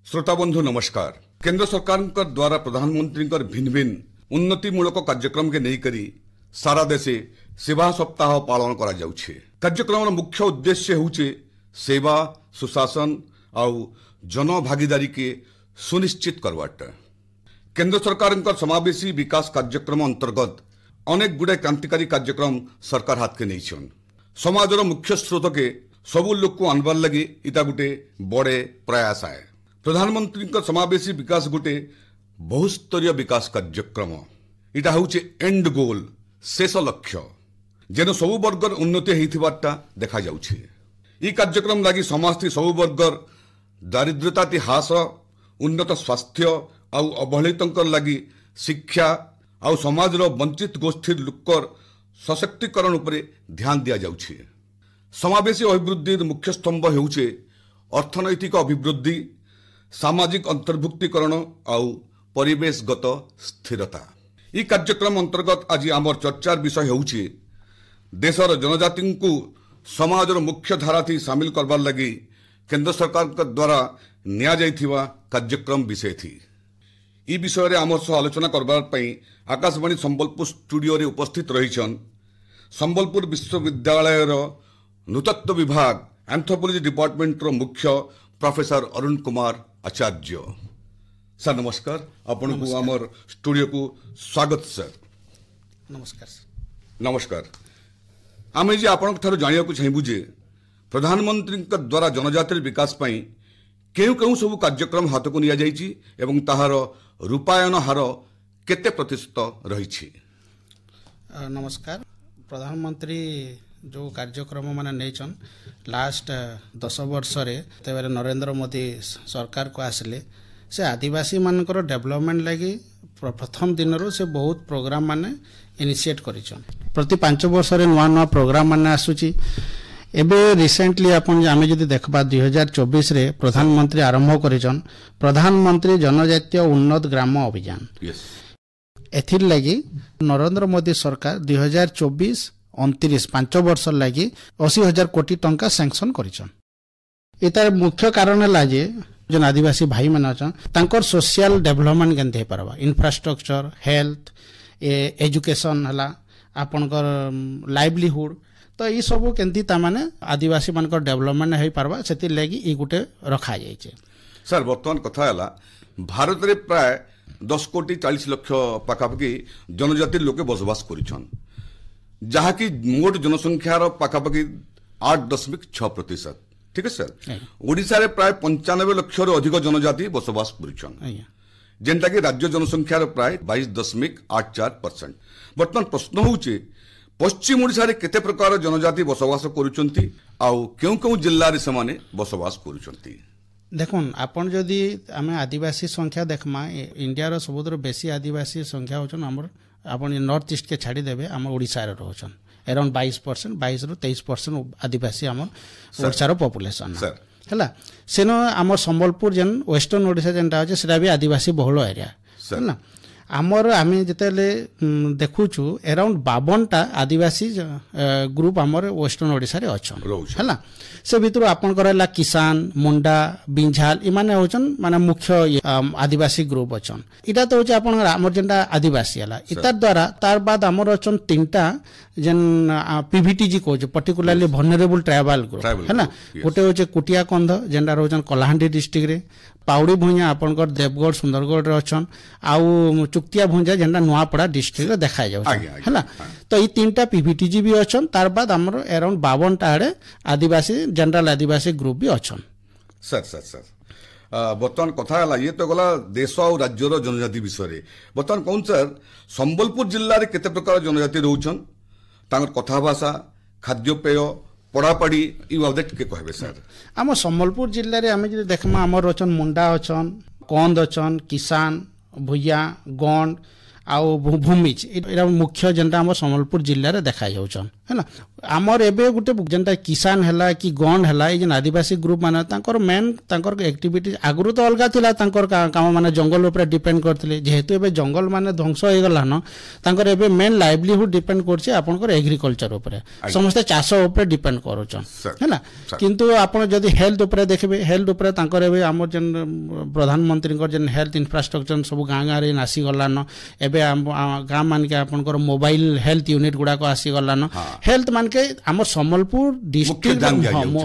श्रोता बंधु नमस्कार। केंद्र सरकार द्वारा प्रधानमंत्री भिन्न भिन्न उन्नतिमूलक कार्यक्रम के नहींकरी सारा देशे सेवा सप्ताह पालन करा जाउछे। कार्यक्रम मुख्य उद्देश्य होउछे सेवा सुशासन आउ जन भागीदारी के सुनिश्चित करवाटा। केंद्र सरकार समावेशी विकास कार्यक्रम अंतर्गत अनेक गुड़े क्रांतिकारी कार्यक्रम सरकार हाथ के नहीं समाजर मुख्य स्रोत के सबू लोक को आनबार लगी इटा गोटे बड़े प्रयास आए। प्रधानमंत्री समावेशी विकास गोटे बहुस्तरीय विकास कार्यक्रम इटा हूँ एंड गोल शेष लक्ष्य जेन सबू वर्गर उन्नति होता देखा जाउछे। ई कार्यक्रम लगी समाज सबू वर्गर दारिद्र्यता ह्रास उन्नत स्वास्थ्य आउ अवहेलितंकर लगी शिक्षा आउ समाज वंचित गोष्ठी लोकर सशक्तिकरण उपरे ध्यान दिया जाउछे। समावेशी अभिवृद्धि मुख्य स्तंभ हेउछे अर्थनैतिक अभिवृद्धि सामाजिक अंतर्भुक्तिकरण आउ परिवेशगत स्थिरता। ई कार्यक्रम अंतर्गत आज आमर चर्चार विषय हेउछे देशर जनजाति को समाजर मुख्य धारा थी सामिल करबार लगी केंद्र सरकार द्वारा निया जाइथिबा कार्यक्रम विषय थी। ई विषय रे आमर सह आलोचना करबार पई आकाशवाणी संबलपुर स्टूडियो रे उपस्थित रहिछन संबलपुर विश्वविद्यालय नृतत्व विभाग एंथ्रोपोलॉजी डिपार्टमेंट रो मुख्य प्रोफेसर अरुण कुमार आचार्य। सर नमस्कार, आपन को आमर स्टूडियो को स्वागत सर। नमस्कार नमस्कार। आमे जे आपन थारो जानिया को चाहिबु जे प्रधानमंत्री द्वारा जनजाति विकास पई केउ केउ सब कार्यक्रम हाथ को निया जाइछि एवं ताहार रूपायन हार केते प्रतिशत रहिछि। नमस्कार। प्रधानमंत्री जो कार्यक्रम माने नैछन लास्ट 10 वर्ष रे तेबे नरेंद्र मोदी सरकार को आसले से आदिवासी मानकर डेवलपमेंट लगी प्रथम दिन से बहुत प्रोग्राम माने इनिशिएट करिछन। प्रति 5 वर्ष रे नुआ नुआ प्रोग्राम माने आसुची। एबे रिसेंटली आपण आमे जदि देखबा 2024 रे प्रधानमंत्री आरंभ करिछन प्रधानमंत्री जनजातीय उन्नत ग्राम अभियान। एथिर लगी नरेंद्र मोदी सरकार 2024-29 5 वर्ष लगी 80,000 कोटी टंका सैंक्शन करिछन। एतार मुख्य कारण है जे जन आदिवासी भाई माने अछन तांकर सोशल डेवलपमेंट केनते हे परबा इंफ्रास्ट्रक्चर हेल्थ एजुकेशन हला आपनकर लाइवलीहुड तो ये सब केंती तामाने आदिवासी मानकर डेवलपमेंट हो पारबा सेति लागि ई गुटे रखा जाइछे। सर वर्तमान कथा हला भारत रे प्राय 10 कोटी 40 लाख पाखापाखि जनजाति लोके बसवास करिछन जहा कि मोट जनसंख्यार पाखापाखि 8.6%। ठीक है सर। ओडिसा रे प्राय 95 लाख रो अधिक जनजाति बसवास करिछन जेंटा कि राज्य जनसंख्यार प्राय 22.84%। वर्तमान प्रश्न होउचे पश्चिम ओडिशा रे केते प्रकार जनजाति बसवास करूचंती आउ केउ केउ जिल्ला रे समाने बसवास करूचंती। देखुन आपण जदि आमे आदिवासी संख्या देखमा इंडिया रो सबुतर बेसी आदिवासी संख्या होचन हमर आपण नॉर्थ ईस्ट के छाडी देबे हम ओडिसा रे रहचन अराउंड 22% 22 रो 23% आदिवासी हम ओडिसा रो पॉपुलेशन सर हला सेनो हमर संबलपुर जन वेस्टर्न ओडिसा जनटा होचे सेटा भी आदिवासी बहुल एरिया हला आमर आमे जतेले देखुछु अराउंड 52टा आदिवासी ग्रुप आमर वेस्टर्न ओडिसा रे अछन हला से भितर आपन करला किसान मुंडा बिंझाल इमाने होचन माने मुख्य आदिवासी ग्रुप अछन। इटा तो होचे आपन आमर जेंटा आदिवासी हला इतार द्वारा तार बाद आमर अछन 3टा जेन पीवीटीजी कोच पर्टिकुलरली vulnerable ट्राइबल ग्रुप हला गोटे होचे कुटिया कंध जेंडा होचन कलाहांडी डिस्ट्रिक्ट रे पाउड़ी भुइया आपनकर देवगढ़ सुंदरगढ़ रे अछन आउ चुक्तिया भुंजा जेंडा नुआपड़ा डिस्ट्रिक्ट रे देखा जाउ हला तो ई 3टा पीवीटीजी भी अछन तार बाद हमर अराउंड 52टा आड़े आदिवासी जनरल आदिवासी ग्रुप भी अछन। सर सर सर बर्तमान कथा हला ये तो गला देश और राज्यर जनजाति विषय रे बर्तमान कौन सर संबलपुर जिल्ला रे केते प्रकार जनजाति रहउछन तांगर कथा भाषा खाद्यपेय पढ़ापढ़ी इवादेट के कहबे सर। आम संबलपुर जिल्ला रे आमे जे देखमा हमर अछन मुंडा अछन कंद अछन किसान भुइया गंड आउ भूमिज एरा मुख्य जेंटा हम संबलपुर जिल्ला रे देखा जाउछन है आमर एबे गुटे जेनता किसान हैला कि गण हैला ए जेन आदिवासी ग्रुप माने तांकर मेन तांकर एक्टिविटी आगुरु तो अलगा थिला तांकर काम माने जंगल ऊपर डिपेंड करथिले जेहेतु एबे जंगल माने ध्वंस हो गला न तांकर एबे मेन लाइवलीहुड डिपेंड करछि आपनकर एग्रीकल्चर ऊपर समस्त चाष ऊपर डिपेंड करूछन हैला किंतु आपण जदी हेल्थ ऊपर देखबे हेल्थ ऊपर तांकर एबे हमर जेन प्रधानमंत्री कर जेन हेल्थ इंफ्रास्ट्रक्चर सब गाँ गाँ रे नासी गला न एबे गाँ मान के आपनकर मोबाइल हेल्थ यूनिट गुडा को आसी गला न हेल्थ मान के हमर सम्बलपुर डिस्ट्रिक्ट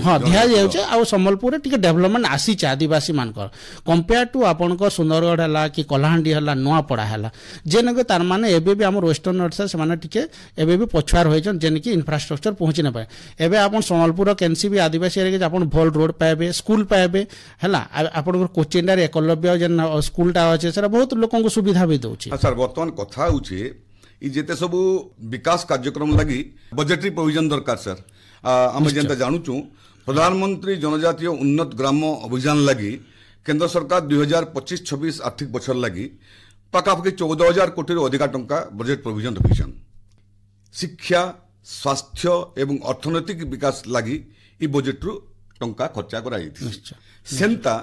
हां दिया जाउछे आ सम्बलपुर रे टिके डेवलपमेंट आसी चे आदिवासी मानकर कंपेयर टू आपनकर सुंदरगढ़ हला कि कलाहांडी हला नोआपड़ा हला जेन के तार माने एबे भी हमर वेस्टर्न ओडिशा से माने टिके एबे भी पछुआर होइछन जेन की इंफ्रास्ट्रक्चर पहुंची न पाए एबे आपन सम्बलपुर केनसी भी आदिवासी एरिया के आपन भल रोड पाएबे स्कूल पाएबे हला आपन कोचिंडा रे एकलव्य जेन स्कूलटा अछि सेरा बहुत लोकन को सुविधा भी दउछि सर वर्तमान कथा होछि ई जेते सब विकास कार्यक्रम लागि बजेटरी प्रोविजन दरकार सर हम जेंता जानुचु प्रधानमंत्री जनजातीय उन्नत ग्राम अभियान लागि केंद्र सरकार 2025-26 आर्थिक बछर लागि पाखापाखि 14,000 कोटी अधिक टंका बजेट प्रोविजन रखिछन शिक्षा स्वास्थ्य एवं अर्थनैतिक विकास लागि ई बजेट रु टंका खर्चा करा जायछि सेंता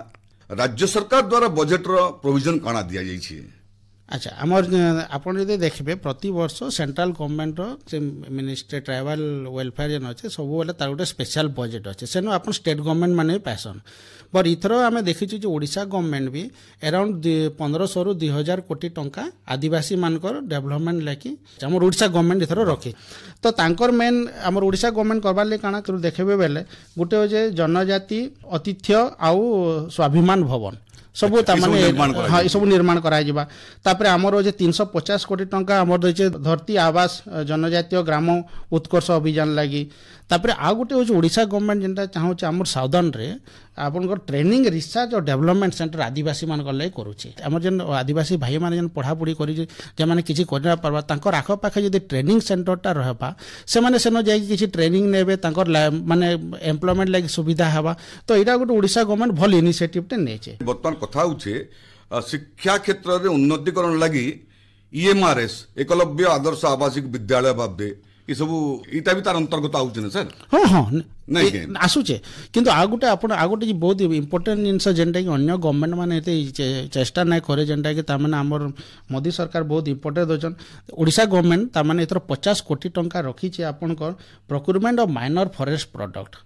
राज्य सरकार द्वारा बजेट रो प्रोविजन काना दिया जायछि अच्छा आमर आपन जदि देखबे प्रति वर्ष सेंट्रल गवर्नमेंट रो जे मिनिस्ट्री ट्राइबल वेलफेयर जेन अछि सब बेले तार गोटे स्पेशल बजेट अछि सेनो आपन स्टेट गवर्नमेंट माने पैसन पर इथर आमे देखिछु जे ओडिशा गवर्नमेंट भी अराउंड 1500 रु 2000 कोटी टंका आदिवासी मानकर डेवलपमेंट लेकी हमर ओडिशा गवर्नमेंट इथर रखी तो तांकर मेन हमर ओडिशा गवर्नमेंट करबा ले काना देखबे बेले गुटे हो जे जनजाति अतिथ्य आउ स्वाभिमान भवन सब सब निर्माण करा तापर आमर जे 350 कोटी टंका आमर दैछे धरती आवास जनजातीय ग्राम उत्कर्ष अभियान लगी तापर आ गोटे हो ओडिशा गवर्नमेंट जेनटा चाहूचे आमर साउदर्न रे आपनकर ट्रेनिंग रिसर्च और डेवलपमेंट सेंटर आदिवासी मान गले करूचे आमर जेन आदिवासी भाई माने जेन पढ़ा पढ़ी करी जे माने किछि करना परबा तांकर आखो पाखे जदी ट्रेनिंग सेंटरटा रहबा से माने सेनो जाई किछि ट्रेनिंग नेबे तांकर माने एम्प्लॉयमेंट लागि सुविधा हेबा तो एटा गोटे ओडिशा गवर्नमेंट भल इनिशिएटिव टे नेचे वर्तमान कथा होचे शिक्षा क्षेत्र रे उन्नतिकरण लागि ईएमआरएस एकलव्य आदर्श आवासिक विद्यालय भाबे ई सब इटा भी तार अंतर्गत आउछ न सर हां हां नहीं आसुचे किंतु आ गोटे आपण आ गोटे बहुत इंपोर्टेंट जिनस जेनटा कि अन्य गवर्नमेंट माने एते चेष्टा नै करे जेनटा कि ता माने हमर मोदी सरकार बहुत इंपोर्टेंट दोचन ओडिशा गवर्नमेंट ता माने एतर 50 कोटी टंका रखी छे आपनकर procurement of minor forest product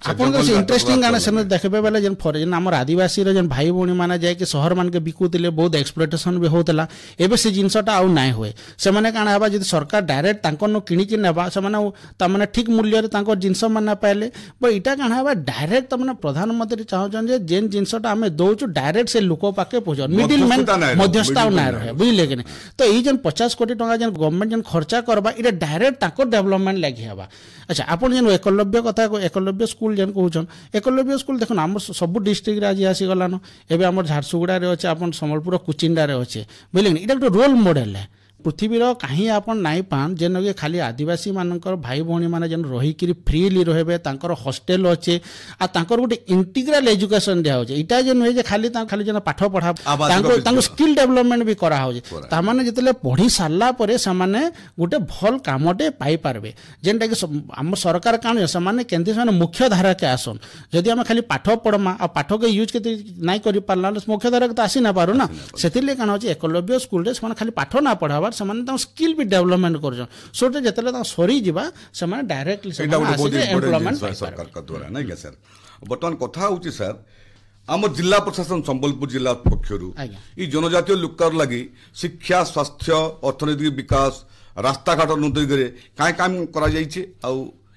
आपन से इंटरेस्टिंग गाना से देखबे बेले जेन फॉरेन हमर आदिवासी रे जेन भाई बोनी माने जाय कि शहर मान के बिकुतिले बहुत एक्सप्लॉयटेशन भी होतला एबे से जिंसटा आउ नाय होय से माने काना हबा जदी सरकार डायरेक्ट तांको न किनी कि नेबा से माने ता माने ठीक मूल्य रे तांको जिंस माने पाइले ब इटा काना हबा डायरेक्ट त माने प्रधानमंत्री चाहउछन जे जेन जिंसटा हमें दोछु डायरेक्ट से लोको पाके पहुंच मिडिल मैन मध्यस्थ नाय रहे बुझले कि तो ई जेन 50 कोटी टंका जेन गवर्नमेंट जेन खर्चा करबा इटा डायरेक्ट ताको डेवलपमेंट लागि हबा अच्छा आपन जेन एकलव्य कथा को एकलव्य स्कूल जेन कहउछन एकलव्य स्कूल देखन हमर सब डिस्ट्रिक्ट रे आज आसी गलानो एबे हमर झारसुगुडा रे अछि आपन संबलपुर कुचिंडा रे अछि बुझले इटा एक रोल मॉडल है पृथ्वी रो कहीं आपन नाइ पान जेन के खाली आदिवासी मानकर भाई भौणी माने जेन रही कि फ्रीली रहबे तांकर हॉस्टल अछि आ तांकर गोटे इंटीग्रल एजुकेशन दिया होजे इटा जेन होय जे खाली जेन पाठ पढ़ा तांको स्किल डेवलपमेंट भी करा होजे ता माने जतले पढ़ी सारला परे सामाने गोटे भल कामटे पाई पारबे जेनटा कि हम सरकार कान से माने केंद्र से मुख्य धारा के आसन जदि हम खाली पाठ पढ़मा आ पाठ के यूज के नाइ करि पारला मुख्य धारा के आसी ना पारो ना सेतिले कान होजे एकलव्य स्कूल रे से खाली पाठ ना पढ़ावा से स्किल भी डेवलपमेंट कर सोटे जतले सरी जीवा से डायरेक्टली एम्प्लॉयमेंट सरकार का द्वारा नहीं क्या सर वर्तमान कथा होची सर आम जिला प्रशासन संबलपुर जिला पक्षरु ई जनजातीय लोकर लागि शिक्षा स्वास्थ्य अर्थनैतिक विकास रास्ता घाट उन्नति करे काय काम करा जाईछि आ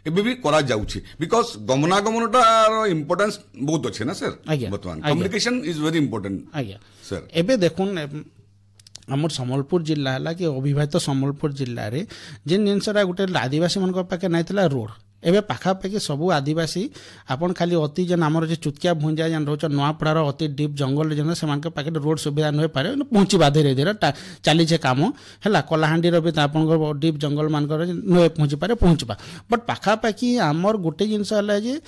एबे भी करा जाउछि बिकॉज़ गमनागमनटा इंपोर्टेंस बहुत अछि ना सर वर्तमान communication is very important sir एबे देखुन हमर सम्बलपुर जिला है कि अविभाजित सम्बलपुर जिले में जेन जिनसा गोटे आदिवासी मान पाखे नाइला रोड एबे पाखापाखि सबू आदिवासी आपन खाली अति जेन आमर जे चुतकिया भुंजा जेन रोच नुआपड़ार अति डीप जंगल जेन से पाखे रोड सुविधा न पारे पहुँचवा धीरे धीरे चली काम है कलाहांडी भी आपन डीप जंगल मानकर नुए पहुँची पारे पहुँचवा बट पाखापाखि आमर गोटे जिनस है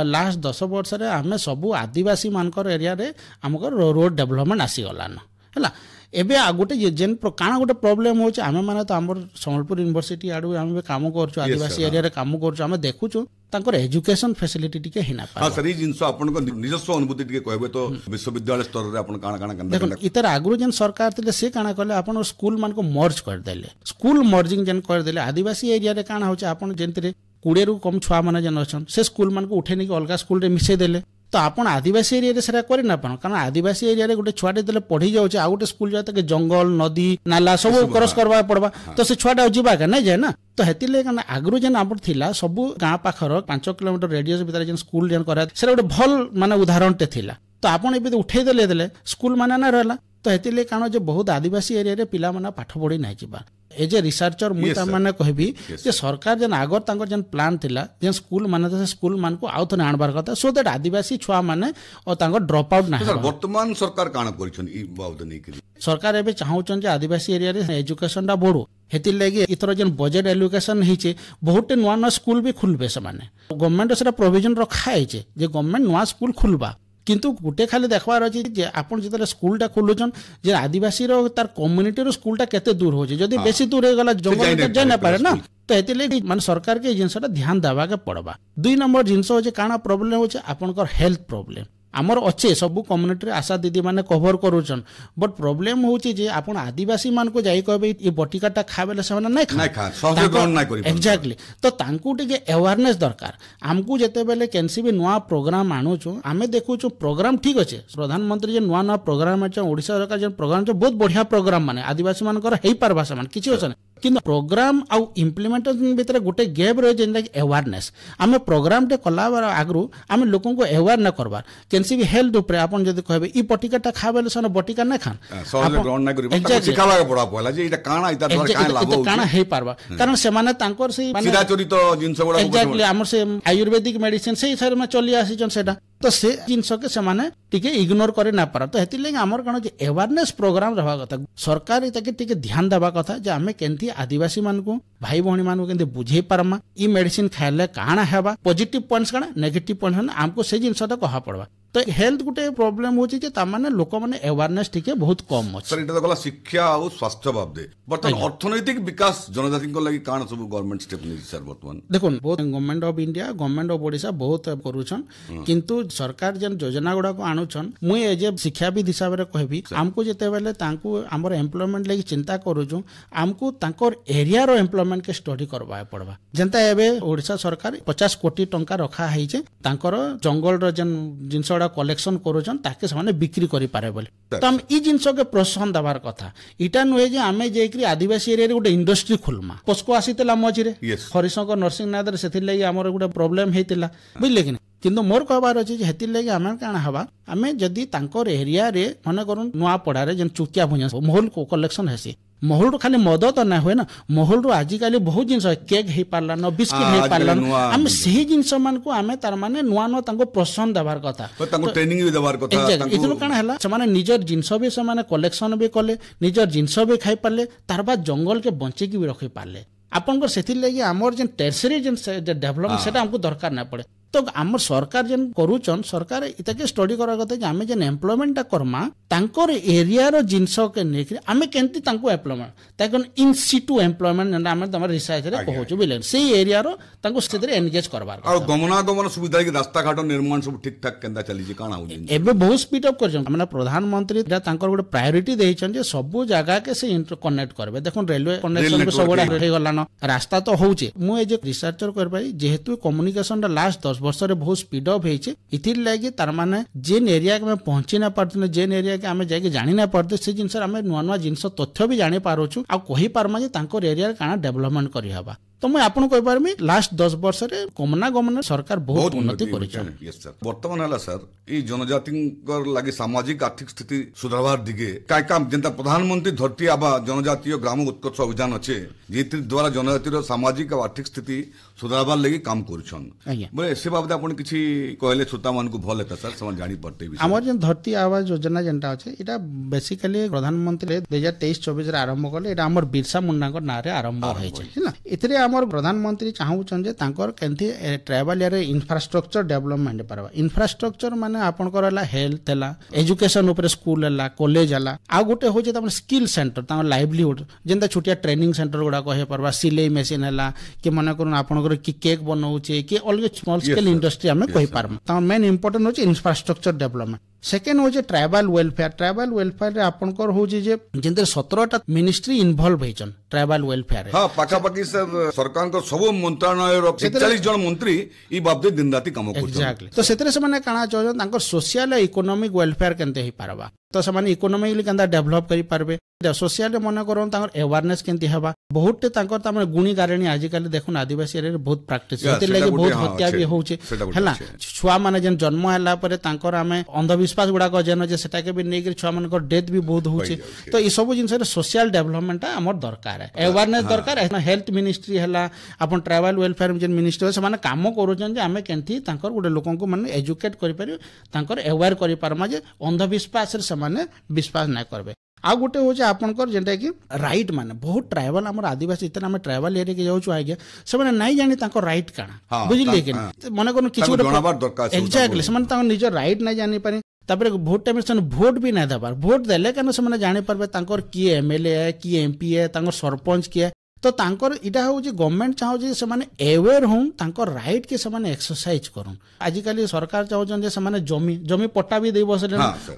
लास्ट 10 वर्ष आम सबू आदिवासी मानकर एरिया रे आमको रोड डेवलपमेंट आसीगलान है एबे गोटे जेन काना गोटे प्रोब्लेम होचे आमे माने तो हमर संबलपुर यूनिवर्सिटी आडू आमे काम करछु आदिवासी एरिया रे काम करछु आमे देखुछु तांकर एजुकेशन फैसिलिटी टिके हिना पा हां सर ई जिंसो आपन को निजस्व अनुभूति टिके कहबे तो विश्वविद्यालय स्तर रे आपन काना काना देखो इतर आगु जेन सरकार थिले से काना कहले आपन स्कूल मान को मर्ज कर देले स्कूल मर्जिंग जेन कर देले आदिवासी एरिया रे काना होचे आपन जेंतरे 20 रु कम छुआ माने जेन अछन से स्कूल मान को उठेनी के अलगा स्कूल रे मिसे देले तो आपण आदिवासी एरिया रे सेरा करि ना पान कारण आदिवासी एरिया रे गोटे छुआटे देले पढ़ी जाउचे आ गोटे स्कूल जाते के जंगल नदी नाला सब क्रॉस करबा पड़बा तो से छुआटा जीवा का नहीं जाए ना तो हेतिले कारण आगरु जेन आपर थिला सब गां पाखर 5 किलोमीटर रेडियस भीतर जेन स्कूल जेन करा सेरा गोटे भल माने उदाहरण ते थिला तो आपण एबे उठै देले स्कूल माने ना रहला तो हेतिले कारण जे बहुत आदिवासी एरिया रे पिला माने पाठ पढ़ी नाही जिबा एज ए रिसर्चर मुई माने कहबी जे सरकार जेन आगर तांकर जेन प्लान थिला जेन स्कूल माने से स्कूल मान को आउ थने आनबार कथा सो दैट आदिवासी छुआ माने और तांकर ड्रॉप आउट ना सर वर्तमान सरकार काना करिछन ई बाबद नै के सरकार एबे चाहउछन जे आदिवासी एरिया रे एजुकेशन दा बढो हेति लागि इतर जेन बजेट एलोकेशन हिचे बहुत नुआ नुआ स्कूल भी खुलबे से माने गवर्नमेंट सेरा प्रोविजन रखा हिचे जे गवर्नमेंट नुआ स्कूल खुलबा किंतु गुटे खाली देखबार अछि जे आपण जतले स्कूलटा खोलुछन जे आदिवासी रो तार कम्युनिटी रो स्कूलटा केते दूर हो जे जदी बेसी दूर हे गला जंगल के जाय ना पारे ना तो हेतिले माने सरकार के जिंसटा ध्यान देबा के पड़बा 2 नंबर जिंस हो जे काना प्रॉब्लम हो जे आपनकर हेल्थ प्रॉब्लम आमर अच्छे सब कम्युनिटी रे आशा दीदी माने कवर करूछन बट प्रॉब्लम होची जे आपण आदिवासी मान को जाई कहबे ई बटिकाटा खाबेले से माने नै खा सहज ग्रहण नै करि एग्जैक्टली तो तांकू टिके अवेयरनेस दरकार हमकू जते बेले केनसी भी नुआ प्रोग्राम आनुछु आमे देखुछु प्रोग्राम ठीक अछि प्रधानमंत्री जे नुआ नुआ प्रोग्राम अछि ओडिसा सरकार जे प्रोग्राम छ बहुत बढ़िया प्रोग्राम माने आदिवासी मानकर हेई पारबा समान किछि होसन किंतु प्रोग्राम आउ इम्प्लीमेंटेशन भीतर गोटे गैप रहे जेन अवेयरनेस आमे प्रोग्राम टे कला आगरु आमे लोकन को अवेयर न करबार केनसी भी हेल्थ ऊपर आपण जदी कहबे ई बटिकाटा खाबेले सन बटिका न खान सहज ग्रहण न करिबो ताको सिखाबा के पड़ा पहला जे इटा काना इता द्वारा काना लाभ हो काना हेई पारबा कारण से माने तांकर से माने सीधा चोरी तो जिंस गुडा एग्जैक्टली हमर से आयुर्वेदिक मेडिसिन से सर में चली आसी जन सेटा तो से जिनस के सेमाने टिके इग्नोर करे ना पारा तो हेति लेगे हमर कण जे अवेयरनेस प्रोग्राम रहबा कथा सरकार इताके टिके ध्यान देबा कथा जे हमें केंती आदिवासी मान को भाई भौणी मान को केंती बुझे पारमा ई मेडिसिन खाइले काना हेबा पॉजिटिव पॉइंट्स काना नेगेटिव पॉइंट्स हमको से जिनसटा कहा पड़बा तो हेल्थ गुटे प्रॉब्लम होची जे ता माने लोक माने अवेयरनेस टिके बहुत कम अछि सर इटा तो गला शिक्षा और स्वास्थ्य बाबदे बर्तमान अर्थनैतिक विकास जनजाति को लागि काना सब गवर्नमेंट स्टेप नै सर बर्तमान देखो बहुत government of India government of Odisha बहुत करूछन किंतु सरकार जन योजना गुडा को आनुछन मुई एज शिक्षाविद हिसाब रे कहबी हमको जते बेले तांको हमर एम्प्लॉयमेंट लागि चिंता करूछु हमको तांकर एरिया रो एम्प्लॉयमेंट के स्टडी करबा पड़बा जनता एबे ओडिसा सरकार 50 कोटी टंका रखा हैजे तांकर जंगल रो जन जिंस कलेक्शन करूछन ताके सने बिक्री करि पारे बोले तो हम ई जिंस के प्रोत्साहन दबार कथा इटा नुहे जे आमे जेकरी आदिवासी एरिया रे गोटे इंडस्ट्री खुलमा पोस्को आसीतला मझिरे हरिशंकर नरसिंहनाथ रे सेथि लागि हमर गोटे प्रॉब्लम हेतिला बुझले कि किंतु मोर कहबार अछि जे हेति लागि आमे काना हबा आमे जदी तांकर एरिया रे माने करूं नुआ पड़ा रे जन चुकिया भुजा मोहल को कलेक्शन हेसी मोहल खाली मद तो ना होय ना मोहल रो आज काली बहुत जिंस केक हे पारला न बिस्किट हे पारला हम सही जिंस मान को आमे तार माने नुआ नुआ तांको प्रोत्साहन देबार कथा तांको ट्रेनिंग भी देबार कथा तांको इतनो काना हला समाने निजर जिंस भी समाने कलेक्शन भी कले निजर जिंस भी खाइ पारले तार बाद जंगल के बंचे की भी रखि पारले आपन को सेथि लागि हमर जन टर्सरी जन डेवलपमेंट सेटा हमको दरकार ना पड़े तो आम सरकार जेन करूचन सरकार इताके स्टडी करा कथा जे आमे जेन एम्प्लॉयमेंट ता करमा तांकर एरिया रो जिंस के नेक आमे केंती तांको एम्प्लॉयमेंट ताकन इन सिटू एम्प्लॉयमेंट आमे तमर रिसर्च रे कहउछु बिले से एरिया रो तांको सेतरे एंगेज करबार और गमनागमन सुविधा के रास्ता घाट निर्माण सब ठीक ठाक केंदा चली जे काना होजी एबे बहुत स्पीड अप करछन हमना प्रधानमंत्री तांकर गोटे प्रायोरिटी देइछन जे सब जगह के से इंटरकनेक्ट करबे देखन रेलवे कनेक्शन को सबडा हे गलान रास्ता तो होउचे मु ए जे रिसर्चर करबाई जेहेतु कम्युनिकेशन दा लास्ट 10 वर्ष रे बहुत स्पीड अप हेचे इथिर लागि तार माने जेन एरिया के में पहुंची ना पड़ते जेन एरिया के हमें जाके जानि ना पड़ते से जिंस हमें नुआ नुआ जिंस तथ्य भी जानि पारोछु आ कहि पारमा जे तांकर एरिया काना डेवलपमेंट करि हबा तो मैं आपन कहि पारमी लास्ट 10 वर्ष रे गमनागमन सरकार बहुत उन्नति करिछ यस सर वर्तमान हला सर ई जनजातिकर लागि सामाजिक आर्थिक स्थिति सुधारबार दिगे काय काम जनता प्रधानमंत्री धरती आबा जनजातीय ग्राम उत्कर्ष अभियान अच्छे जेति द्वारा जनजातिर सामाजिक और आर्थिक स्थिति सुधारबार लागि काम करूछन बोले एसे बाबद आपन किछि कहले श्रोता मान को भल हेता सर समझ जानि पड़ते भी हमर जन धरती आवास योजना जनता अछि इटा बेसिकली प्रधानमंत्री 2023-24 रे आरंभ करले इटा हमर बिरसा मुंडा को नारे आरंभ होय छै ना इतरे हमर प्रधानमंत्री चाहूछन जे तांकर केंथि ट्राइबल एरिया इंफ्रास्ट्रक्चर डेवलपमेंट परबा इंफ्रास्ट्रक्चर माने आपनकर हला हेल्थ हला एजुकेशन ऊपर स्कूल हला कॉलेज हला आ गोटे होचे त स्किल सेंटर त लाइवलीहुड जेंता छोटिया ट्रेनिंग सेंटर गुडा कहे परबा सिलाई मशीन हला कि मन करन आपनकर कि केक बनाउचे कि अलग स्मॉल स्केल इंडस्ट्री हमें कहि पारम त मेन इंपोर्टेंट होचे इंफ्रास्ट्रक्चर डेवलपमेंट सेकेंड होचे ट्राइबल वेलफेयर रे आपनकर होचे जे जेंते 17टा मिनिस्ट्री इन्वॉल्व हेचन ट्राइबल वेलफेयर रे हां पाखापाखी सर सरकार को सब मंत्रालय रो 41 जन मंत्री ई बाबदे दिन राति काम करछन एग्जैक्टली तो सेतरे से माने काना चाहन तांकर सोशल इकोनॉमिक वेलफेयर केनते ही पारबा तो से माने इकोनॉमिकली केनता डेवलप करि पारबे सोशल मन करन तांकर अवेयरनेस केनती हेबा बहुत तांकर तामे गुणी गारेणी आजिकल देखुन आदिवासी एरिया रे बहुत प्रैक्टिस होते लागि बहुत हत्या भी होचे हला छुआ माने जन जन्म हला परे तांकर हमें अंधविश्वास गुडा को जन जे सेटा के भी नै कि छुआ मानकर डेथ भी बहुत होचे तो ई सब जिंस रे सोशल डेवलपमेंट हमर दरकार है अवेयरनेस दरकार है हेल्थ मिनिस्ट्री हला अपन ट्राइबल वेलफेयर जन मिनिस्ट्री से माने काम करूछन जे हमें केनथी तांकर गुडे लोकन को माने एजुकेट करि पारि तांकर अवेयर करि पारमा जे अंधविश्वास रे से माने विश्वास नै करबे आ गोटे होचे आपनकर जेंटा कि राइट माने बहुत ट्राइबल हमर आदिवासी इतना हम ट्राइबल एरिया के जाउछु आगे से माने नै जानि तांकर राइट काना बुझिले कि मने कोन किछु जनाबार दरकार एग्जैक्टली से माने तांकर निज राइट नै जानि पारे तापर भोट टाइम से भोट भी नै दबार भोट देले कन से माने जानि परबे तांकर की एमएलए है की एमपी है तांकर सरपंच की तो तांकर इटा हो जे गवर्नमेंट चाहो जे से माने अवेयर हों तांकर राइट के से माने एक्सरसाइज करन आजिकली सरकार चाहो जे से माने जमी पट्टा भी दे बसले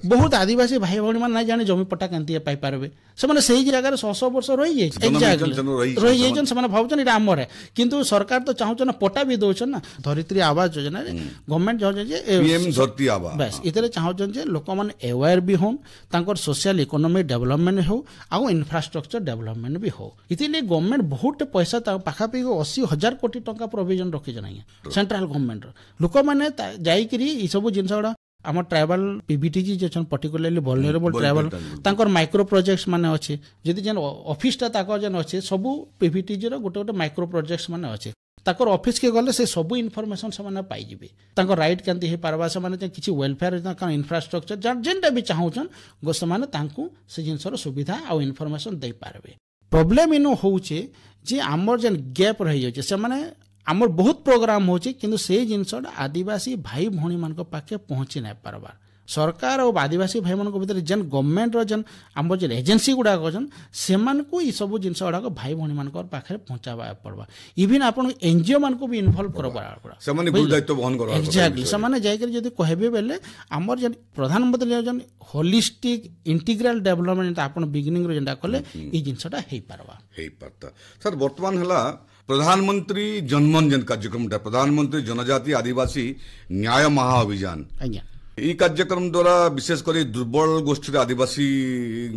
बहुत आदिवासी भाई भौणी माने नै जाने जमी पट्टा केनती पाई पारबे से माने सही जगह रे 100 वर्ष रही जाय एक्जेक्टली रही जाय से माने भावचन इटा हमर है किंतु सरकार तो चाहो जे ना पट्टा भी दोछन ना धरित्री आवास योजना रे गवर्नमेंट चाहो जे पीएम धरती आवास बस इतरे चाहो जे लोक माने अवेयर भी हों तांकर सोशल इकोनॉमिक डेवलपमेंट हो आ इंफ्रास्ट्रक्चर डेवलपमेंट भी हो इतिले गवर्नमेंट बहुत पैसा पाखापाखि 80,000 कोटी टंका प्रोविजन रखी जनाई सेंट्रल गवर्नमेंट लोक मैंने जाइकरी ई सब जिनस गुड़ा आम ट्राइबल पीवीटीजी जे पर्टिकुलरली वल्नरेबल ट्राइबल तांकर माइक्रो प्रोजेक्ट्स माने अछि जदि जन ऑफिस ता ताको जन अछि सब पीवीटीजी रो गोटे गोटे माइक्रो प्रोजेक्ट्स माने अछि ताकर ऑफिस के गले से सब इनफॉरमेशन से माने पाई जिबे तांकर राइट केंती हे पारबा से माने किछि वेलफेयर तांकर इंफ्रास्ट्रक्चर जेंटा भी चाहउछन गो से माने तांकू से जिनसर सुविधा आ इनफॉरमेशन दे पारबे प्रॉब्लम इनो होचे जे आमर जन गैप रही जाय से माने आमर बहुत प्रोग्राम होचे किंतु से जिनसड आदिवासी भाई भौणी मान को पाके पहुंची नै पारबा सरकार और आदिवासी भाई मान को भीतर जन गवर्नमेंट रो जन आमर जन एजेंसी गुडा गजन सेमान को ई सब जिनस गुडा को भाई भौणी मान को पाखे पहुंचाबा पड़बा इवन आपन एनजीओ मान को भी इन्वॉल्व करबा पड़ा सेमाने गुड दायित्व वहन करबा एग्जैक्टली सेमाने जायकर जदी कहबे बेले आमर जन प्रधानमंत्री जन होलिस्टिक इंटीग्रल डेवलपमेंट आपन बिगिनिंग रो जेंडा कले ई जिनसटा हेई पारता सर वर्तमान हला प्रधानमंत्री जनमन जन कार्यक्रम प्रधानमंत्री जनजाति आदिवासी न्याय महाअभियान आज्ञा ई कार्यक्रम द्वारा विशेष करी दुर्बल गोष्ठी आदिवासी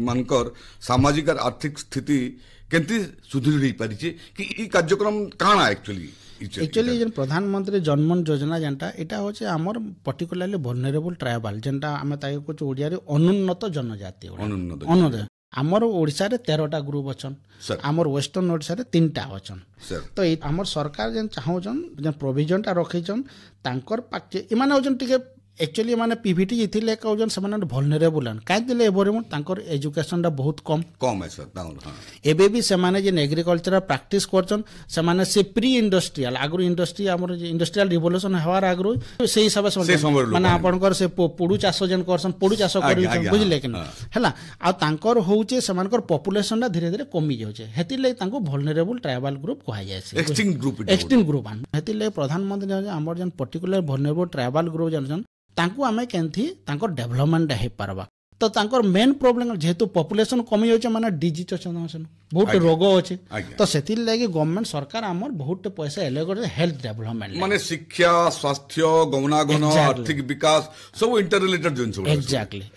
मानकर सामाजिक और आर्थिक स्थिति केंती सुधरी रही पारिचे कि ई कार्यक्रम काना एक्चुअली जन प्रधानमंत्री जनमन योजना जेंटा एटा होचे हमर पर्टिकुलरली वल्नरेबल ट्राइबल जेंटा हमें ताके कुछ ओडिया रे अनुन्नत जनजाति अनुन्नत हमर ओडिसा रे 13टा ग्रुप अछन हमर वेस्टर्न ओडिसा रे 3टा अछन तो हमर सरकार जन चाहउछन जन प्रोविजन टा रखिछन तांकर पाके इमाने होजन टिके एक्चुअली माने पीवीटी इथिले कौजन समान वल्नरेबल काई दिले एबोरे तांकर एजुकेशन दा बहुत कम है सर हां एबे भी समान जे एग्रीकल्चर प्रैक्टिस करछन समान से प्री इंडस्ट्रियल आगु इंडस्ट्री हमर इंडस्ट्रियल रिवोल्यूशन हवार आगु से हिसाब से माने आपनकर से पोडू चाष जन करछन पोडू चाष करिछन बुझले कि हला आ तांकर होउचे समानकर पॉपुलेशन दा धीरे धीरे कमी जाउचे हेतिले तांको वल्नरेबल ट्राइबल ग्रुप कहै जायसे एक्सटिंक्ट ग्रुप हेतिले प्रधानमंत्री हमर जन पर्टिकुलर वल्नरेबल ट्राइबल ग्रुप जन तांको आमे केंथी तांकर डेवलपमेंट हे पारबा तो तांकर मेन प्रॉब्लम जेहेतु पॉपुलेशन कमी होचे माने डिजीज अछन बहुत रोग अच्छे तो से गवर्नमेंट सरकार आमर बहुत पैसा एलोकेट हेल्थ डेवलपमेंट माने शिक्षा स्वास्थ्य गमनागमन आर्थिक विकास सब इंटर रिलेटेड जिंस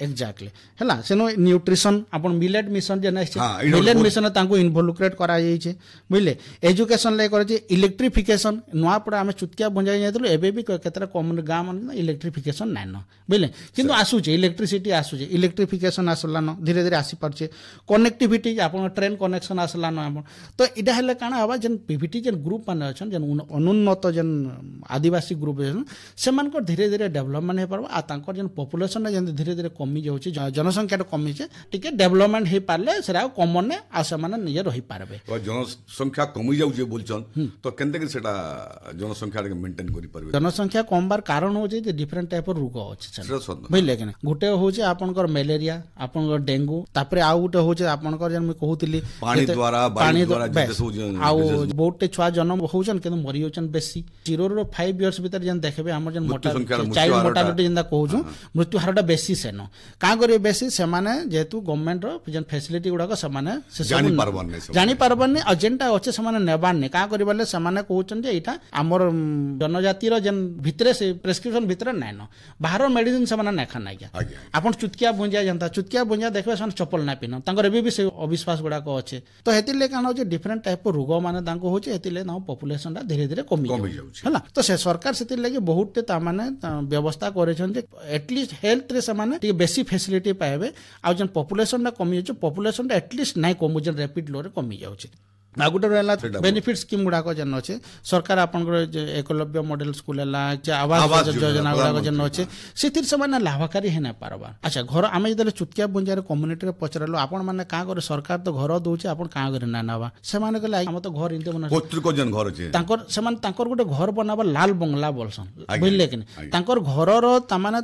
एग्जैक्टली हला सेनो न्यूट्रिशन अपन मिलेट मिशन जे मिलेट मिशन तांको इन्वॉल्वक्रेट करा जाय छे बुझले एजुकेशन ले करे छे इलेक्ट्रिफिकेशन नवा पड़ा हमें चुतिया बंजाई जायतलो एबे भी केतरा कॉमन गाम मन इलेक्ट्रिफिकेशन नाइ न बुझले किंतु आसु छे इलेक्ट्रिसिटी आसु छे इलेक्ट्रिफिकेशन आसला न धीरे धीरे आसी परछे कनेक्टिविटी अपन ट्रेन कनेक्शन आसला न तो इटा हेले काना हवा जेन पीवीटी जेन ग्रुप माने अछन जेन अनुन्नत जेन आदिवासी ग्रुप से मानकर धीरे धीरे डेवलपमेंट हो पारबा आ तांकर जेन पॉपुलेशन जेन धीरे धीरे कमी जाउची जनसंख्या कमी छे टिके डेवलपमेंट हे पारले सेरा कॉमन ने आ समान निजे रही पारबे जनसंख्या कमी जाउची बोलछन तो केनते के सेटा जनसंख्या के मेंटेन करि परबे जनसंख्या कम बार कारण हो जे डिफरेंट टाइप रुग अछि बुझले कि गोटे हो जे आपनकर मलेरिया आपनकर डेंगू तापरे आ गोटे हो जे आपनकर जेन मैं कहूतिली पानी द्वारा वायु द्वारा आ बहुते छुआ जन्म होउछन किंतु मरि होउछन बेसी 0 रो 5 इयर्स भीतर जेन देखबे हमर जेन चाइल्ड मोर्टालिटी जेंदा कहउछु मृत्यु हारटा बेसी सेनो का करे बेसी से माने जेतु गवर्नमेंट रो जेन फैसिलिटी गुडा को से माने से जानि पारबन एजेंडा अच्छे से माने नेबान का करबले से माने कहउछन जे एटा हमर जनजाति रो जेन भितरे से प्रेस्क्रिप्शन भितरे नै न बाहर मेडिसिन से माने नाखा नै गया आपन चुटकिया बुंजा जनता चुटकिया बुंजा देखबे सन चप्पल ना पिन तांकर एबे भी से अविश्वास गुडा को अच्छे तो हेतिले कान हो जे डिफरेंट टाइप रोग माने तांको होचे हेतिले ना पॉपुलेशन टा धीरे धीरे कमी जाउछ हला तो से सरकार सेति लागि बहुत ता माने व्यवस्था करेछन जे एटलीस्ट हेल्थ रे से माने बेसी फैसिलिटी पाएबे आ जन पॉपुलेशन टा कमी जाउछ पॉपुलेशन टा एटलीस्ट नै कमु जन रैपिड लो रे कमी जाउछ आगुटे रहला बेनिफिट स्कीम गुडा को जन अछि सरकार आपन एकलव्य मॉडल स्कूल ला आवास योजना गुडा को जन अछि सिथिर से माने लाभकारी हेना पारबा अच्छा घर आमे जदले चुटकिया बुंजार कम्युनिटी रे पचरलो आपन माने का करे सरकार तो घर दोउछ आपन का करे ना नावा से माने कहले हम तो घर इनते बना कोत्र को जन घर छै तांकर से माने तांकर गुटे घर बनाबा लाल बंगला बोलसन बुझले कि तांकर घर रो ता माने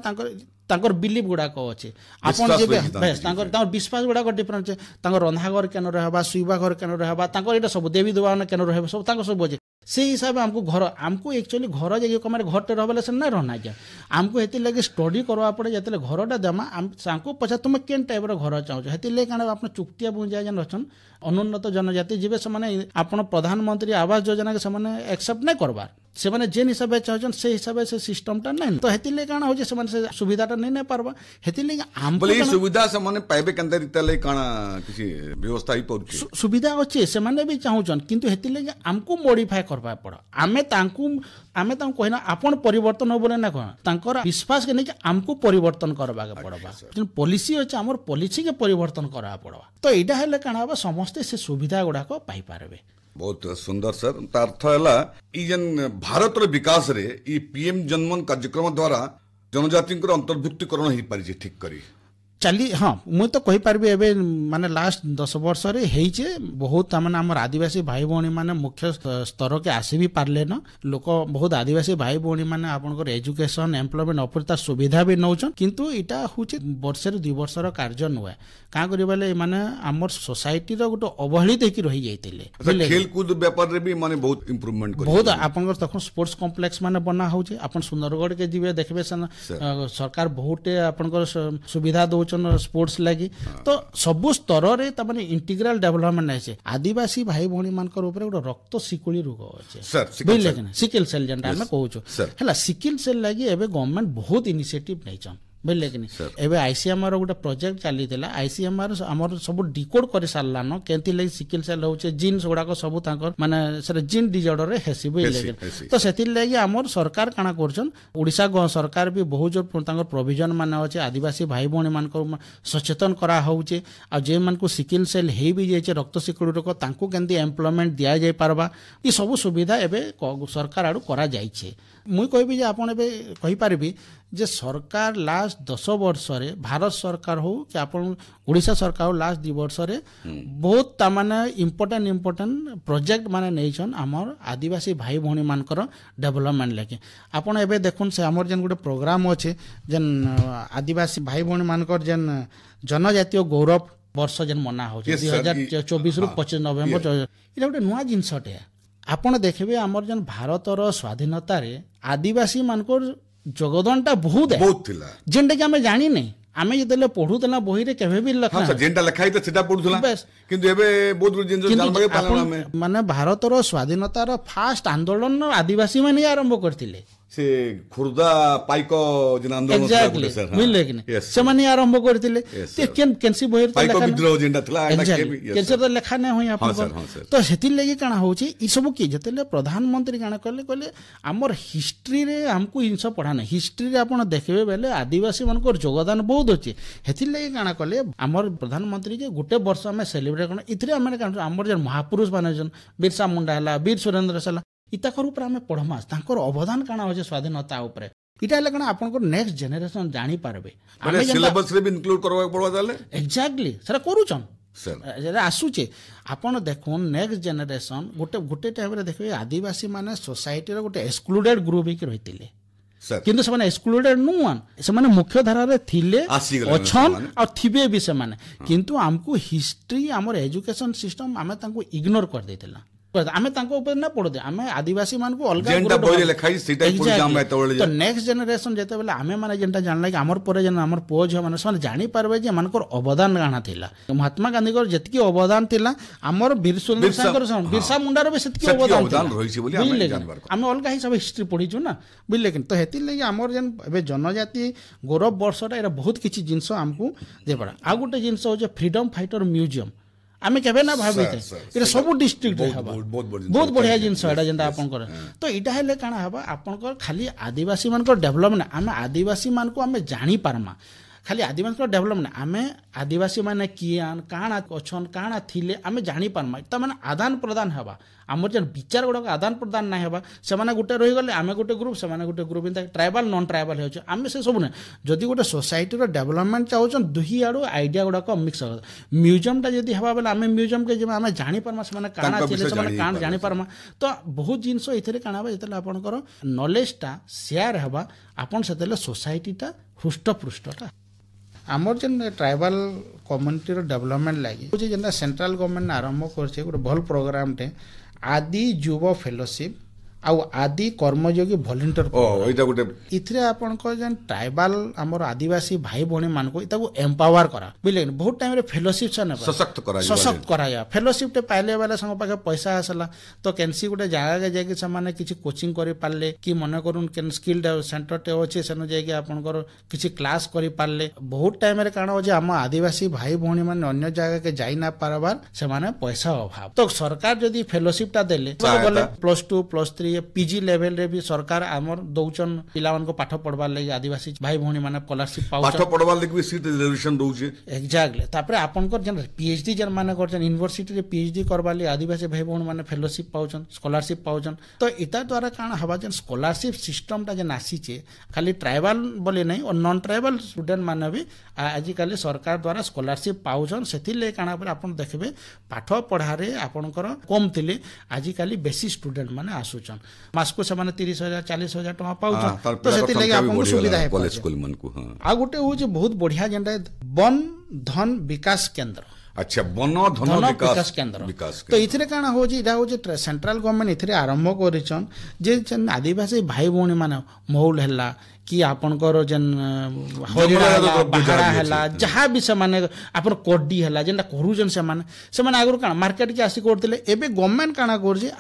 तांकर बिलीव गुडा को अछि आपन जे बेस तांकर विश्वास गुडा को डिफरेंट छै तांकर रंधा घर केन रहबा सुइबा घर केन रहबा तांकर एटा सब देवी देवान केन रहबा सब तांकर सब बजे से हिसाब हमको घर हमको एक्चुअली घर जे कमारे घर टे रहबले से नै रहना क्या हमको हेति लागि स्टडी करवा पड़े जतले घरटा देमा हम सांको पछा तुम केन टाइप रो घर चाहो हेति ले काना आपन चुक्तिया बुंजा जन रचन अनुन्नत जनजाति जीवे से माने आपन प्रधानमंत्री आवास योजना के माने एक्सेप्ट नै करबार से माने जेन हिसाब चाहछन से हिसाब से सिस्टम टा नै तो हेति ले काना हो जे से माने से सुविधा टा नै पारबा हेति ले हम बोले सुविधा से माने पाइबे कंदर तले काना किसी व्यवस्था ही पड़छ सुविधा अछि से माने भी चाहछन किंतु हेति ले हमको मॉडिफाई करबा पड़ आमे तांकू कहना आपन परिवर्तन हो बोले ना कह तांकर विश्वास के नै हमको परिवर्तन करबा के पड़बा जन पॉलिसी अछि हमर पॉलिसी के परिवर्तन करा पड़बा तो एडा हेले काना समस्त से सुविधा गुडा को पाई पारबे बहुत सुंदर सर अर्थ है ई जन भारत विकास रे ई पीएम जनमन कार्यक्रम द्वारा जनजाति अंतर्भुक्तिकरण हो पारि ठीक करी चली हाँ मुझे तो कही पार्बी एबे माने लास्ट 10 वर्ष रे हेइचे बहुत माने हमर आदिवासी भाई भौणी माने मुख्य स्तर के आसी भी पारले न लोक बहुत आदिवासी भाई भौणी माने आपनकर एजुकेशन एम्प्लॉयमेंट अपरता सुविधा भी नौचन किंतु इटा हुचे वर्ष रे 2 वर्ष रो कार्य नुए का करिबाले माने हमर सोसाइटी रो गुटो अवहेलित हेकि रहि जाइतिले खेल कूद व्यापार रे भी माने बहुत इंप्रूवमेंट करी बहुत आपनकर तखन स्पोर्ट्स कॉम्प्लेक्स माने बना होचे अपन सुंदरगढ़ के जीवे देखबे सन सरकार बहुत आपनकर सुविधा दो स्पोर्ट्स लगी तो सब स्तर रे त माने इंटीग्रल डेवलपमेंट है आदिवासी भाई भौणी मानकर ऊपर गोटे रक्त सिकुली रोग अछि बुझले कि सिकल सेल जेंटा हम कहू छु हला सिकल सेल लगी एबे गवर्नमेंट बहुत इनिशिएटिव नैचन बुझले कि एबे आईसीएमआर गोटे प्रोजेक्ट चली थिला आईसीएमआर हमर सब डिकोड कर सारला न केंति लागि सिकल सेल होचे जीन्स गुडा को सब तांकर माने सर जीन डिजॉर्डर रे हेसी बुझले कि तो सेति लागि हमर सरकार काना करछन ओडिसा सरकार भी बहुत जोर तांकर प्रोविजन माने होचे आदिवासी भाई भौणी मानकर सचेतन करा होचे आ जे मान को सिकल सेल हे भी जे रक्त सिकुली रोग तांको केंति एम्प्लॉयमेंट दिया जाय पारबा ई सब सुविधा एबे सरकार आडू करा जायछे मुई कहबी जे आपण एबे कहि पारबी जे सरकार लास्ट 10 वर्ष रे भारत सरकार हो कि आपण ओडिशा सरकार लास्ट 2 वर्ष रे बहुत तामाने इम्पोर्टेंट प्रोजेक्ट माने नैछन हमर आदिवासी भाई भौणी मानकर डेवलपमेंट लेके आपण एबे देखुन से हमर जन गुटे प्रोग्राम अछि जन आदिवासी भाई भौणी मानकर जन जनजातीय गौरव वर्ष जन मना हो 2024 रु 25 नवंबर इला गुटे नुवा जिंसटे आपण देखबे हमर जन भारतर स्वाधीनता रे आदिवासी मानकर जगदनटा बहुत थिला जेंटा कि हमें जानी नहीं आमे जतले पढुतला बही रे केबे भी लखा हां जेंटा लखाई त सेटा पढुतला किंतु एबे बहुत जिंस जानबा के पालन में माने भारतर स्वाधीनतार फास्ट आंदोलन आदिवासी माने आरंभ करथिले से खुर्दा पाइक जिन आंदोलन था एग्जैक्टली गुटे सर बुझले कि नहीं ସେମାନେ आरंभ करथिले ते केनसी बहिर पाइक विद्रोह जिनटा थला एटा के भी केनसी तो लेखा नै होई हां आपन सर तो सेति लागि काना होची ई सब की जतेले प्रधानमंत्री काना कहले हमर हिस्ट्री रे हमको इनस पढ़ा नै हिस्ट्री रे आपण देखबे बेले आदिवासी मनकर योगदान बहुत अछि हेति लागि काना कहले हमर प्रधानमंत्री जे गुटे वर्ष में सेलिब्रेट करन इथरे हमर काना हमर जे महापुरुष माने जन बिरसा मुंडा हला वीर सुरेंद्र सला इताकर ऊपर आमे पढ़मा तांकर अवदान काना होजे स्वाधीनता ऊपर इटा ले काना आपनकर नेक्स्ट जनरेशन जानि पारबे माने सिलेबस रे भी इंक्लूड करबा पड़वा ताले एग्जैक्टली सर करूछन सर जेरा आसुचे आपण देखुन नेक्स्ट जनरेशन गुटे टाइम रे देखबे आदिवासी माने सोसाइटी रे गुटे एक्सक्लूडेड ग्रुप ही रहितिले सर किंतु से एक्सक्लूडेड नुआन से मुख्य धारा रे थिले अच्छन और थिबे भी से किंतु हमको हिस्ट्री हमर एजुकेशन सिस्टम आमे तांको इग्नोर कर देथिला आमे तांको ऊपर ना पड़ो दे आमे आदिवासी मान को अलग जेंटा बोले लेखाई सीटा पुर जाम एतोले तो नेक्स्ट जनरेशन जेते बेले आमे माने जेंटा जानला कि हमर परे जन हमर पोज माने सने जानि पारबे जे मानकर अवदान गाना थिला महात्मा गांधी को जतकी अवदान थिला हमर वीर सुरेंद्र सागर बिरसा मुंडार बे सेतकी अवदान रहिछि बोली आमे जानबार आमे अलग ही सब हिस्ट्री पढी छु ना बुझले कि तो हेति लागि हमर जन एबे जनजाति गौरव वर्षटा एरा बहुत किछि जिंस हमको दे पड़ा आ गुटे जिंस हो जे फ्रीडम फाइटर म्यूजियम आमे केबे ना भाबिते एटा सब डिस्ट्रिक्ट रे हबा बहुत बढ़िया जिंस एटा जेंटा आपन कर तो इटा हेले काना हबा आपन कर खाली आदिवासी मान को डेवलपमेंट आमे आदिवासी मान को आमे जानि पारमा खाली आदिवासी को डेवलपमेंट आमे आदिवासी माने कियान काना अछन काना थिले आमे जानि पारमा त माने आदान प्रदान हबा हमर जन विचार गुडा आदान प्रदान ना हेबा से माने गुटे रहि गले आमे गुटे ग्रुप से माने गुटे ग्रुप इन ट्राइबल नॉन ट्राइबल होछ आमे से सब ने जदी गुटे सोसाइटी रो डेवलपमेंट चाहउछन दुही आडो आइडिया गुडा को मिक्स हो म्यूजियम ता जदी हेबा बेले आमे म्यूजियम के जे आमे जानि पारमा से माने काना थिले से माने कान जानि पारमा तो बहुत जिंस इथरे काना बा जतले आपन करो नॉलेज ता शेयर हेबा आपन सेतले सोसाइटी ता हृष्ट पृष्ठटा आमर जेन ट्राइबल कम्युनिटी रो डेवलपमेंट लागि जे जेना सेंट्रल गवर्नमेंट आरंभ करछे गुटे भल प्रोग्राम टे आदि युवा फेलोशिप आउ आदि कर्मयोगी वॉलंटियर ओइटा गुटे इथरे आपन को जन ट्राइबल हमर आदिवासी भाई बहनी मान को इताको एम्पावर करा बुझले बहुत टाइम रे फेलोशिप से ने सशक्त करा या फेलोशिप ते पाइले वाला संग पाके पैसा आसला तो कैंसी गुटे जगह के जाके समान किछि कोचिंग करि पारले कि मने करून केन स्किल सेंटर टे होचे सनो जाके आपन को किछि क्लास करि पारले बहुत टाइम रे काना हो जे हम आदिवासी भाई बहनी मान अन्य जगह के जाई ना पारबार से माने पैसा अभाव तो सरकार जदी फेलोशिप ता देले बोले +2 +3 पीजी लेवल रे भी सरकार हमर दउचन पिलावन को पाठ पढबार लागि आदिवासी भाई भौणी माने स्कॉलरशिप पाउ पाठ पढबार लागि भी सीट रिजर्वेशन दउचे एग्जैक्टली तापर आपन को जन पीएचडी जन माने करछन यूनिवर्सिटी रे पीएचडी करबार लागि आदिवासी भाई भौणी माने फेलोशिप पाउछन स्कॉलरशिप पाउछन तो इता द्वारा काना हबा जन स्कॉलरशिप सिस्टम ता जन आसीचे खाली ट्राइबल बोले नहीं और नॉन ट्राइबल स्टूडेंट माने भी आज काली सरकार द्वारा स्कॉलरशिप पाउछन सेति ले काना पर आपन देखबे पाठ पढारे आपनकर कम थिले आज काली बेसी स्टूडेंट माने आसुछन मासको से 30,000 40,000 टका पाउछन तो सेति लागि आपन सुविधा है कॉलेज स्कूल मन को हां आ गुटे हो जे बहुत बढ़िया जेंडा वन धन विकास केंद्र अच्छा वन धन विकास केंद्र तो इथरे काना हो जे इडा हो जे सेंट्रल गवर्नमेंट इथरे आरंभ करिछन जे आदिवासी भाई भौणी माने मौल हल्ला कि आपनकर जन हरिरा बहारा हला जहाँ भी से माने आपन कोडी हला जेंटा करूजन से माने आगुर काना मार्केट के आसी करथिले एबे गवर्नमेंट काना करजे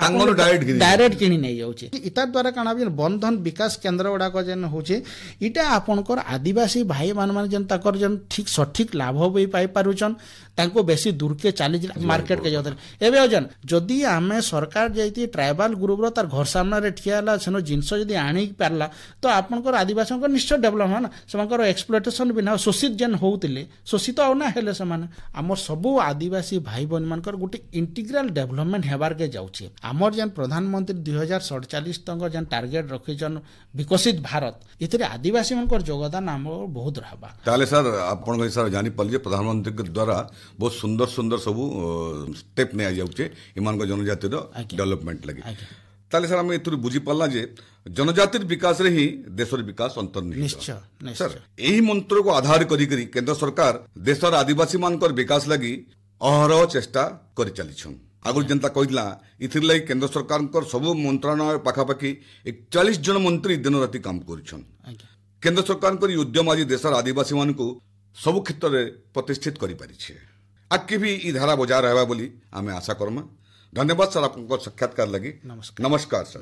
डायरेक्ट किनी नै जाउचे इता द्वारा काना भी बंधन विकास केंद्र उडा को जन होचे इटा आपनकर आदिवासी भाई मान जन ताकर जन ठीक सठिक लाभ भी पाई पारुचन तांको बेसी दूर के चली मार्केट के जाउथले एबे जन जदी आमे सरकार जैती ट्राइबल ग्रुप रो तार घर सामने रे ठियाला सेनो जिंस जदी आनी पारला तो आपनकर आदिवासी को निश्चय डेवलप है ना से एक्सप्लोटेशन भी ना शोषित जेन होउतिले शोषित आ ना हेले से आमर सबु आदिवासी भाई बहन मानकर गुटे इंटीग्रल डेवलपमेंट हेबार के जाउछे आमर जेन प्रधानमंत्री 2047 तक जेन टार्गेट रखिजन विकसित भारत इतरे आदिवासी मानकर योगदान आमर बहुत रहबा ताले सर आपन सर जानि पलिए प्रधानमंत्री के द्वारा बहुत सुंदर सुंदर सब स्टेप ने आ जाउछे इमान को जनजाति रो डेवलपमेंट लगे ताले सर हम एतुर बुझी पल्ला जे जनजातिर विकास रे ही देशर विकास अंतर्निहित सर यही मंत्र को आधार करी करी केंद्र सरकार देशर आदिवासी मानकर विकास लगी अहरह चेष्टा करि चलिछन आगु जनता कहिला इथिर लई केंद्र सरकार सब मंत्रालय पाखापाखि 41 जन मंत्री दिन राति काम करिछन केंद्र सरकार उद्यम आज देशर आदिवासी मान को सब क्षेत्र में प्रतिष्ठित करि पारिछे आगे भी ई धारा बजाय रहबा बोली आमे आशा करमा धन्यवाद सर आपको साक्षात्कार लगी नमस्कार सर।